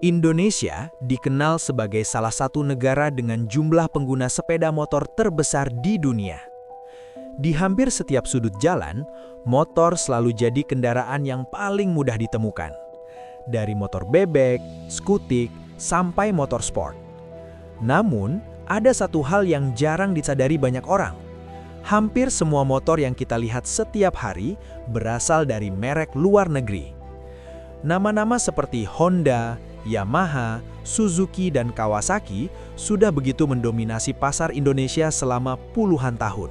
Indonesia dikenal sebagai salah satu negara dengan jumlah pengguna sepeda motor terbesar di dunia. Di hampir setiap sudut jalan, motor selalu jadi kendaraan yang paling mudah ditemukan. Dari motor bebek, skutik, sampai motor sport. Namun, ada satu hal yang jarang disadari banyak orang. Hampir semua motor yang kita lihat setiap hari berasal dari merek luar negeri. Nama-nama seperti Honda, Yamaha, Suzuki, dan Kawasaki sudah begitu mendominasi pasar Indonesia selama puluhan tahun.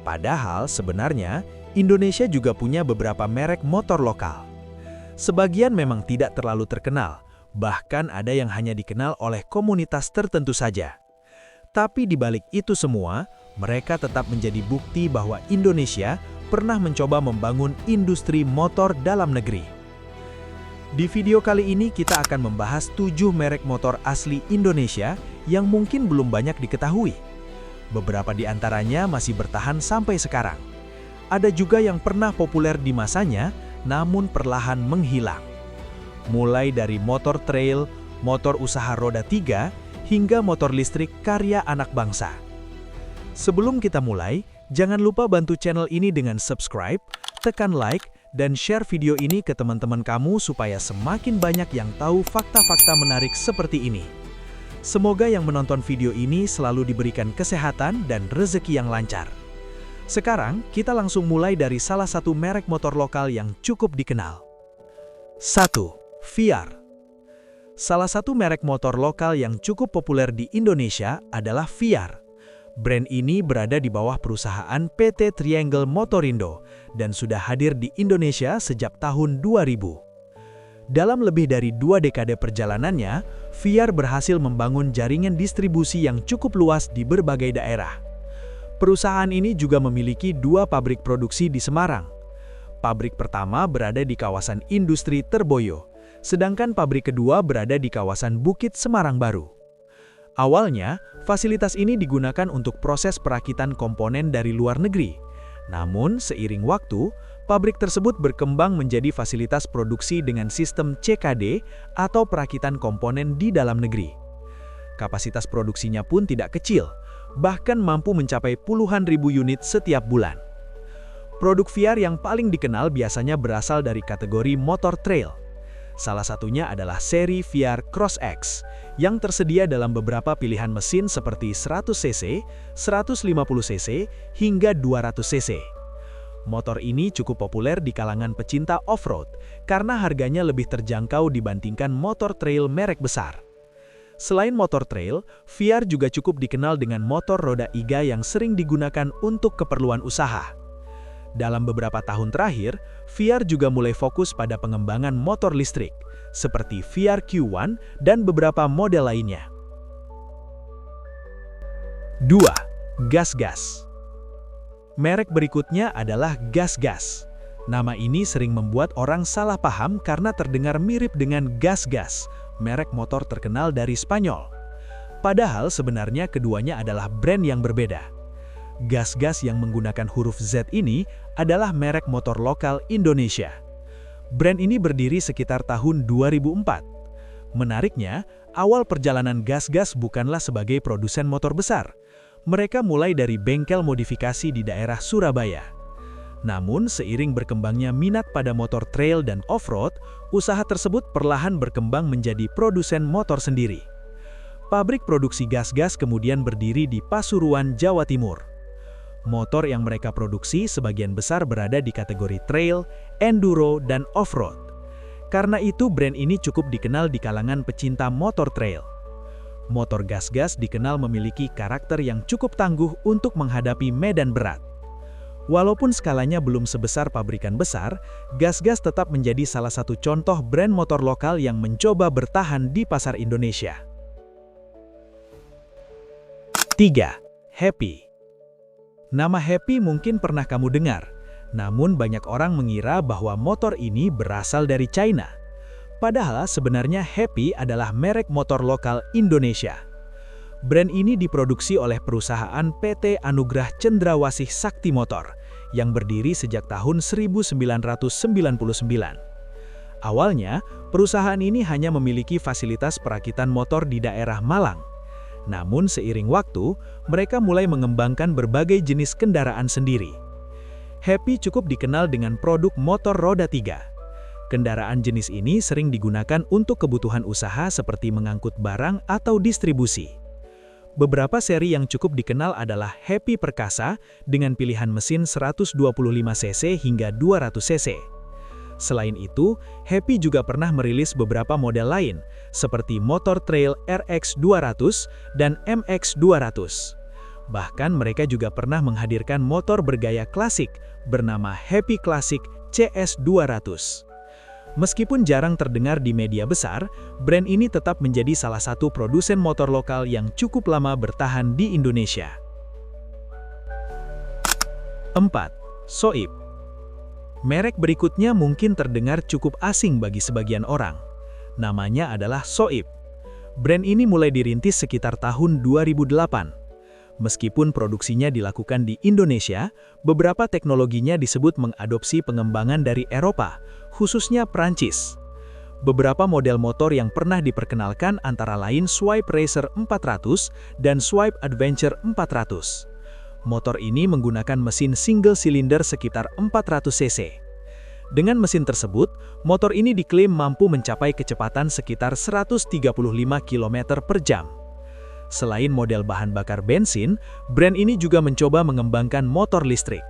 Padahal sebenarnya Indonesia juga punya beberapa merek motor lokal. Sebagian memang tidak terlalu terkenal, bahkan ada yang hanya dikenal oleh komunitas tertentu saja. Tapi di balik itu semua, mereka tetap menjadi bukti bahwa Indonesia pernah mencoba membangun industri motor dalam negeri. Di video kali ini kita akan membahas 7 merek motor asli Indonesia yang mungkin belum banyak diketahui. Beberapa di antaranya masih bertahan sampai sekarang. Ada juga yang pernah populer di masanya, namun perlahan menghilang. Mulai dari motor trail, motor usaha roda 3, hingga motor listrik karya anak bangsa. Sebelum kita mulai, jangan lupa bantu channel ini dengan subscribe, tekan like, dan share video ini ke teman-teman kamu supaya semakin banyak yang tahu fakta-fakta menarik seperti ini. Semoga yang menonton video ini selalu diberikan kesehatan dan rezeki yang lancar. Sekarang, kita langsung mulai dari salah satu merek motor lokal yang cukup dikenal. 1. Viar. Salah satu merek motor lokal yang cukup populer di Indonesia adalah Viar. Brand ini berada di bawah perusahaan PT Triangle Motorindo dan sudah hadir di Indonesia sejak tahun 2000. Dalam lebih dari 2 dekade perjalanannya, Viar berhasil membangun jaringan distribusi yang cukup luas di berbagai daerah. Perusahaan ini juga memiliki 2 pabrik produksi di Semarang. Pabrik pertama berada di kawasan industri Terboyo, sedangkan pabrik kedua berada di kawasan Bukit Semarang Baru. Awalnya, fasilitas ini digunakan untuk proses perakitan komponen dari luar negeri. Namun, seiring waktu, pabrik tersebut berkembang menjadi fasilitas produksi dengan sistem CKD atau perakitan komponen di dalam negeri. Kapasitas produksinya pun tidak kecil, bahkan mampu mencapai puluhan ribu unit setiap bulan. Produk Viar yang paling dikenal biasanya berasal dari kategori motor trail. Salah satunya adalah seri Viar Cross X, yang tersedia dalam beberapa pilihan mesin seperti 100cc, 150cc, hingga 200cc. Motor ini cukup populer di kalangan pecinta off-road, karena harganya lebih terjangkau dibandingkan motor trail merek besar. Selain motor trail, Viar juga cukup dikenal dengan motor roda iga yang sering digunakan untuk keperluan usaha. Dalam beberapa tahun terakhir, Viar juga mulai fokus pada pengembangan motor listrik, seperti Viar Q1 dan beberapa model lainnya. 2. Gas-Gas. Merek berikutnya adalah Gas-Gas. Nama ini sering membuat orang salah paham karena terdengar mirip dengan Gas-Gas, merek motor terkenal dari Spanyol. Padahal sebenarnya keduanya adalah brand yang berbeda. Gas-Gas yang menggunakan huruf Z ini adalah merek motor lokal Indonesia. Brand ini berdiri sekitar tahun 2004. Menariknya, awal perjalanan Gas-Gas bukanlah sebagai produsen motor besar. Mereka mulai dari bengkel modifikasi di daerah Surabaya. Namun, seiring berkembangnya minat pada motor trail dan off-road, usaha tersebut perlahan berkembang menjadi produsen motor sendiri. Pabrik produksi Gas-Gas kemudian berdiri di Pasuruan, Jawa Timur. Motor yang mereka produksi sebagian besar berada di kategori trail, enduro, dan off-road. Karena itu brand ini cukup dikenal di kalangan pecinta motor trail. Motor Gas-Gas dikenal memiliki karakter yang cukup tangguh untuk menghadapi medan berat. Walaupun skalanya belum sebesar pabrikan besar, Gas-Gas tetap menjadi salah satu contoh brand motor lokal yang mencoba bertahan di pasar Indonesia. 3. Happy. Nama Happy mungkin pernah kamu dengar, namun banyak orang mengira bahwa motor ini berasal dari China. Padahal sebenarnya Happy adalah merek motor lokal Indonesia. Brand ini diproduksi oleh perusahaan PT Anugrah Cendrawasih Sakti Motor yang berdiri sejak tahun 1999. Awalnya, perusahaan ini hanya memiliki fasilitas perakitan motor di daerah Malang. Namun seiring waktu, mereka mulai mengembangkan berbagai jenis kendaraan sendiri. Happy cukup dikenal dengan produk motor roda 3. Kendaraan jenis ini sering digunakan untuk kebutuhan usaha seperti mengangkut barang atau distribusi. Beberapa seri yang cukup dikenal adalah Happy Perkasa dengan pilihan mesin 125 cc hingga 200 cc. Selain itu, Happy juga pernah merilis beberapa model lain, seperti motor trail RX200 dan MX200. Bahkan mereka juga pernah menghadirkan motor bergaya klasik, bernama Happy Classic CS200. Meskipun jarang terdengar di media besar, brand ini tetap menjadi salah satu produsen motor lokal yang cukup lama bertahan di Indonesia. 4. Soib. Merek berikutnya mungkin terdengar cukup asing bagi sebagian orang. Namanya adalah Soib. Brand ini mulai dirintis sekitar tahun 2008. Meskipun produksinya dilakukan di Indonesia, beberapa teknologinya disebut mengadopsi pengembangan dari Eropa, khususnya Prancis. Beberapa model motor yang pernah diperkenalkan antara lain Swipe Racer 400 dan Swipe Adventure 400. Motor ini menggunakan mesin single silinder sekitar 400 cc. Dengan mesin tersebut, motor ini diklaim mampu mencapai kecepatan sekitar 135 km per jam. Selain model bahan bakar bensin, brand ini juga mencoba mengembangkan motor listrik.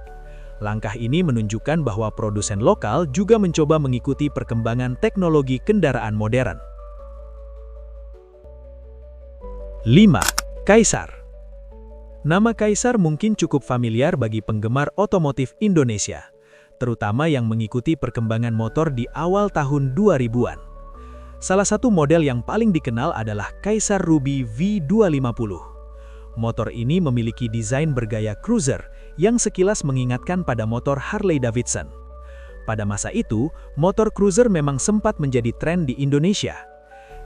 Langkah ini menunjukkan bahwa produsen lokal juga mencoba mengikuti perkembangan teknologi kendaraan modern. 5. Kaisar. Nama Kaisar mungkin cukup familiar bagi penggemar otomotif Indonesia, terutama yang mengikuti perkembangan motor di awal tahun 2000-an. Salah satu model yang paling dikenal adalah Kaisar Ruby V250. Motor ini memiliki desain bergaya cruiser yang sekilas mengingatkan pada motor Harley-Davidson. Pada masa itu, motor cruiser memang sempat menjadi tren di Indonesia.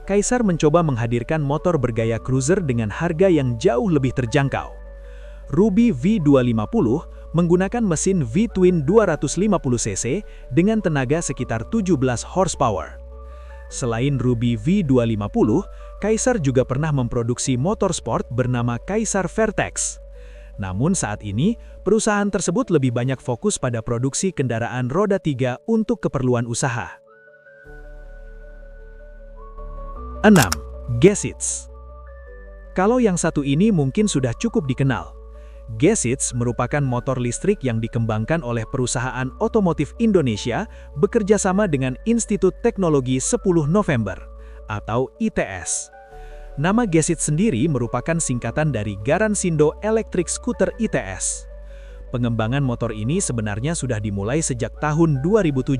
Kaisar mencoba menghadirkan motor bergaya cruiser dengan harga yang jauh lebih terjangkau. Ruby V250 menggunakan mesin V-twin 250cc dengan tenaga sekitar 17 horsepower. Selain Ruby V250, Kaisar juga pernah memproduksi motor sport bernama Kaisar Vertex. Namun saat ini, perusahaan tersebut lebih banyak fokus pada produksi kendaraan roda 3 untuk keperluan usaha. 6. Gesits. Kalau yang satu ini mungkin sudah cukup dikenal. Gesits merupakan motor listrik yang dikembangkan oleh perusahaan otomotif Indonesia bekerja sama dengan Institut Teknologi 10 November atau ITS. Nama Gesits sendiri merupakan singkatan dari Garansindo Electric Scooter ITS. Pengembangan motor ini sebenarnya sudah dimulai sejak tahun 2007.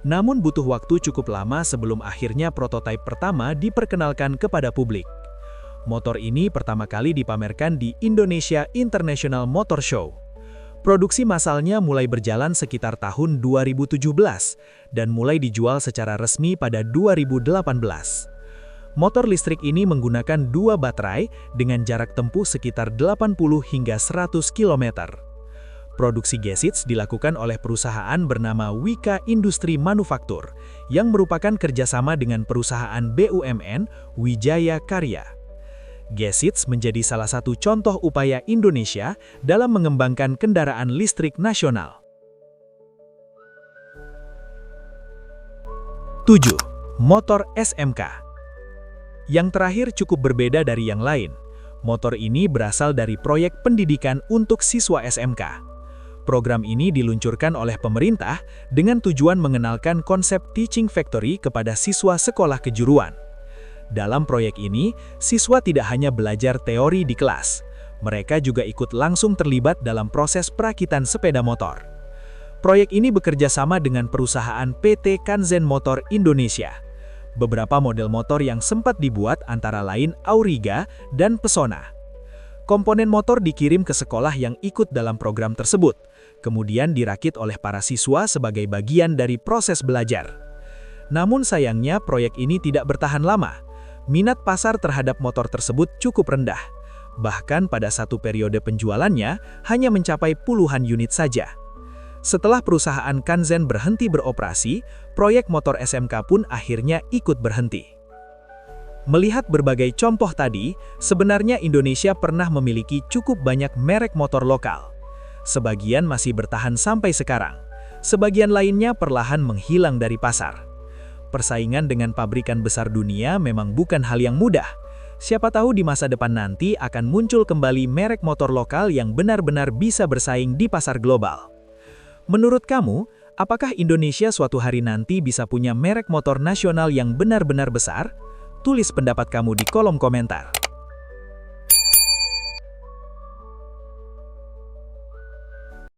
Namun butuh waktu cukup lama sebelum akhirnya prototipe pertama diperkenalkan kepada publik. Motor ini pertama kali dipamerkan di Indonesia International Motor Show. Produksi massalnya mulai berjalan sekitar tahun 2017 dan mulai dijual secara resmi pada 2018. Motor listrik ini menggunakan 2 baterai dengan jarak tempuh sekitar 80 hingga 100 km. Produksi Gesits dilakukan oleh perusahaan bernama Wika Industri Manufaktur yang merupakan kerjasama dengan perusahaan BUMN Wijaya Karya. Gesits menjadi salah satu contoh upaya Indonesia dalam mengembangkan kendaraan listrik nasional. 7. Motor SMK. Yang terakhir cukup berbeda dari yang lain. Motor ini berasal dari proyek pendidikan untuk siswa SMK. Program ini diluncurkan oleh pemerintah dengan tujuan mengenalkan konsep Teaching Factory kepada siswa sekolah kejuruan. Dalam proyek ini, siswa tidak hanya belajar teori di kelas, mereka juga ikut langsung terlibat dalam proses perakitan sepeda motor. Proyek ini bekerja sama dengan perusahaan PT Kanzen Motor Indonesia. Beberapa model motor yang sempat dibuat antara lain Auriga dan Pesona. Komponen motor dikirim ke sekolah yang ikut dalam program tersebut, kemudian dirakit oleh para siswa sebagai bagian dari proses belajar. Namun sayangnya proyek ini tidak bertahan lama. Minat pasar terhadap motor tersebut cukup rendah. Bahkan pada satu periode penjualannya hanya mencapai puluhan unit saja. Setelah perusahaan Kanzen berhenti beroperasi, proyek motor SMK pun akhirnya ikut berhenti. Melihat berbagai contoh tadi, sebenarnya Indonesia pernah memiliki cukup banyak merek motor lokal. Sebagian masih bertahan sampai sekarang, sebagian lainnya perlahan menghilang dari pasar. Persaingan dengan pabrikan besar dunia memang bukan hal yang mudah. Siapa tahu di masa depan nanti akan muncul kembali merek motor lokal yang benar-benar bisa bersaing di pasar global. Menurut kamu, apakah Indonesia suatu hari nanti bisa punya merek motor nasional yang benar-benar besar? Tulis pendapat kamu di kolom komentar.